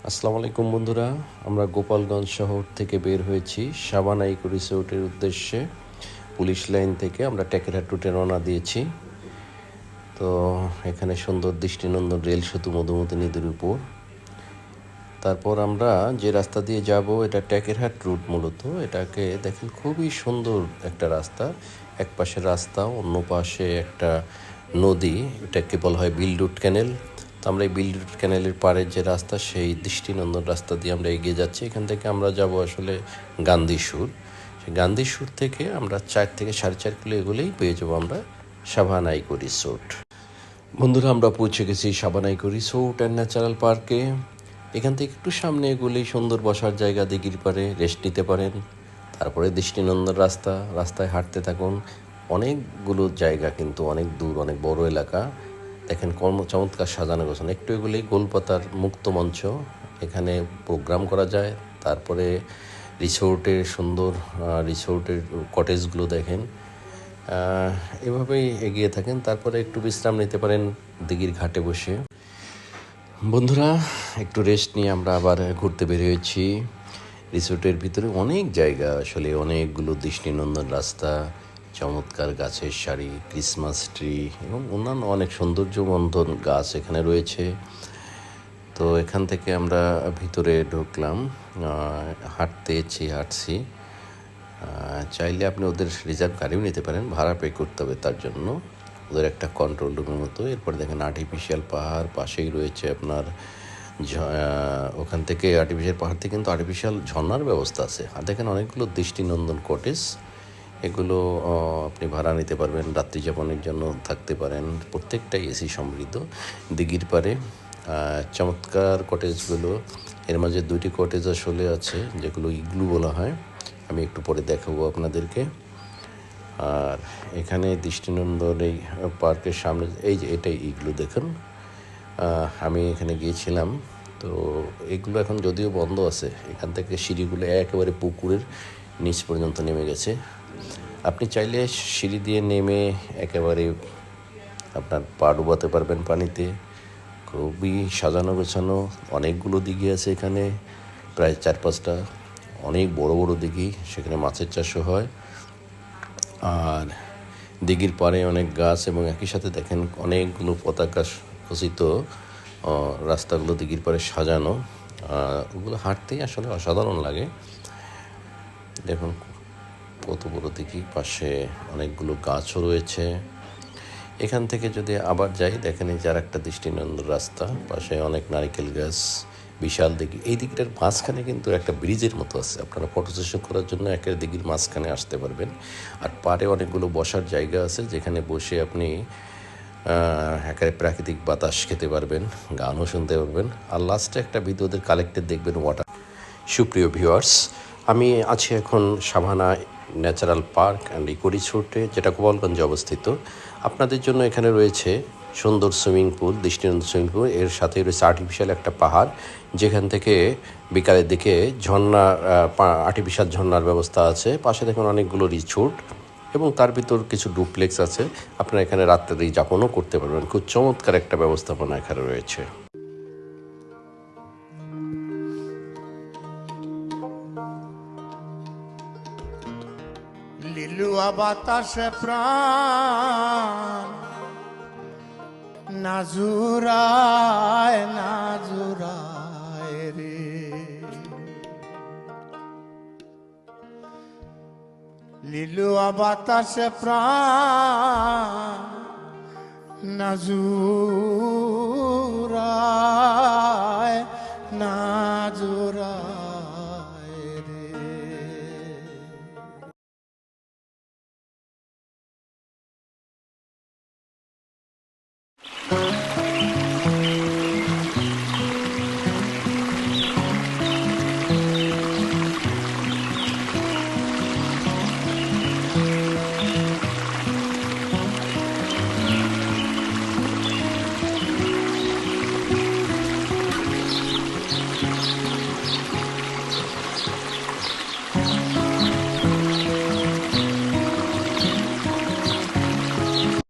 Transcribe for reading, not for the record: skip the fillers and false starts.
আসসালামু আলাইকুম বন্ধুরা, আমরা গোপালগঞ্জ শহর থেকে বের হয়েছি সাবানা ইকো রিসোর্টের উদ্দেশ্যে। পুলিশ লাইন থেকে আমরা টেকেরহাট রুটে রওনা দিয়েছি। তো এখানে সুন্দর দৃষ্টিনন্দন রেল সেতু মধুমতি নদীর উপর। তারপর আমরা যে রাস্তা দিয়ে যাব এটা টেকেরহাট রুট। মূলত এটাকে দেখেন, খুবই সুন্দর একটা রাস্তা। এক পাশে রাস্তা, অন্য পাশে একটা নদী, এটাকে বলা হয় বিলরুট ক্যানেল। তো আমরা এই বিলরুট ক্যানেলের পাড়ের যে রাস্তা, সেই দৃষ্টিনন্দন রাস্তা দিয়ে আমরা এগিয়ে যাচ্ছি। এখান থেকে আমরা যাব আসলে গান্ধীসুর। সেই গান্ধীসুর থেকে আমরা 4 থেকে 4.5 কিলো এগুলোই পেয়ে যাবো আমরা সাভানা ইকো রিসোর্ট। বন্ধুরা, আমরা পৌঁছে গেছি Savanna eco resort and natural পার্কে। এখান থেকে একটু সামনে এগুলেই সুন্দর বসার জায়গা, দিঘির পাড়ে রেস্ট নিতে পারেন। তারপরে দৃষ্টিনন্দন রাস্তা, রাস্তায় হাঁটতে থাকুন। অনেকগুলো জায়গা, কিন্তু অনেক দূর, অনেক বড় এলাকা। দেখেন চমৎকার সাজানো গোছানো। একটু এগুলি গোলপাতার মুক্ত মঞ্চ, এখানে প্রোগ্রাম করা যায়। তারপরে রিসোর্টের সুন্দর রিসোর্টের কটেজগুলো দেখেন। এভাবেই এগিয়ে থাকেন, তারপরে একটু বিশ্রাম নিতে পারেন দিঘির ঘাটে বসে। বন্ধুরা, একটু রেস্ট নিয়ে আমরা আবার ঘুরতে বের হয়েছি। রিসোর্টের ভিতরে অনেক জায়গা, আসলে অনেকগুলো দৃষ্টিনন্দন রাস্তা, চমৎকার গাছের সারি, ক্রিসমাস ট্রি এবং অন্যান্য অনেক সৌন্দর্যমণ্ডিত গাছ এখানে রয়েছে। তো এখান থেকে আমরা ভিতরে ঢুকলাম, হাঁটছি। চাইলে আপনি ওদের রিজার্ভ গাড়িও নিতে পারেন, ভাড়া পে করতে হবে তার জন্য। ওদের একটা কন্ট্রোল রুমের মতো। এরপর দেখেন আর্টিফিশিয়াল পাহাড়, পাশেই রয়েছে আপনার ওখান থেকে আর্টিফিশিয়াল পাহাড় থেকে কিন্তু আর্টিফিশিয়াল ঝর্ণার ব্যবস্থা আছে। আর দেখেন অনেকগুলো দৃষ্টিনন্দন কটেজ, এগুলো আপনি ভাড়া নিতে পারবেন, রাত্রি যাপনের জন্য থাকতে পারেন। প্রত্যেকটাই এসি সমৃদ্ধ। দিঘির পাড়ে চমৎকার কটেজগুলো। এর মাঝে 2টি কটেজ আসলে আছে, যেগুলো ইগলু বলা হয়। আমি একটু পরে দেখাবো আপনাদেরকে। আর এখানে দৃষ্টিনন্দন এই পার্কের সামনে এই যে এটাই ইগলু, দেখুন। আমি এখানে গিয়েছিলাম, তো এগুলো এখন যদিও বন্ধ আছে। এখান থেকে সিঁড়িগুলো একেবারে পুকুরের নিচ পর্যন্ত নেমে গেছে। আপনি চাইলে সিঁড়ি দিয়ে নেমে একেবারে আপনার পা ডুবাতে পারবেন পানিতে। খুবই সাজানো গোছানো, অনেকগুলো দিঘি আছে এখানে, প্রায় 4-5টা। অনেক বড় বড় দিঘি, সেখানে মাছের চাষও হয়। আর দিঘির পাড়ে অনেক গাছ, এবং একই সাথে দেখেন অনেকগুলো পতাকা খচিত রাস্তাগুলো দিঘির পাড়ে সাজানো। ওগুলো হাঁটতেই আসলে অসাধারণ লাগে। দেখুন কত বড় দিঘি, পাশে অনেকগুলো গাছও রয়েছে। এখান থেকে যদি আবার যাই, দেখেন এই যার একটা দৃষ্টিনন্দন রাস্তা, পাশে অনেক নারিকেল গাছ, বিশাল দিঘি। এই দিঘিটার মাঝখানে কিন্তু একটা ব্রিজের মতো আছে, আপনারা ফটো সেশন করার জন্য একের দিঘির মাঝখানে আসতে পারবেন। আর পাড়ে অনেকগুলো বসার জায়গা আছে, যেখানে বসে আপনি একেবারে প্রাকৃতিক বাতাস খেতে পারবেন, গানও শুনতে পারবেন। আর লাস্টে একটা বিদ্যুতের কালেক্টেড দেখবেন ওয়াটার। সুপ্রিয় ভিউয়ার্স, আমি আছি এখন Savanna natural park and eco রিসোর্টে, যেটা গোপালগঞ্জে অবস্থিত। আপনাদের জন্য এখানে রয়েছে সুন্দর সুইমিং পুল, দৃষ্টিনন্দন সুইমিং পুল। এর সাথে রয়েছে আর্টিফিশিয়াল একটা পাহাড়, যেখান থেকে বিকালের দিকে আর্টিফিশিয়াল ঝর্ণার ব্যবস্থা আছে। পাশে দেখুন অনেকগুলো রিসোর্ট, এবং তার ভিতর কিছু ডুপ্লেক্স আছে। আপনারা এখানে রাত্রি যাপনও করতে পারবেন। খুব চমৎকার একটা ব্যবস্থাপনা এখানে রয়েছে। লিলুয়া বাতাসে প্রাণ নাজুরায় রে, লিলুয়া বাতাসে প্রাণ নাজুরায় রে।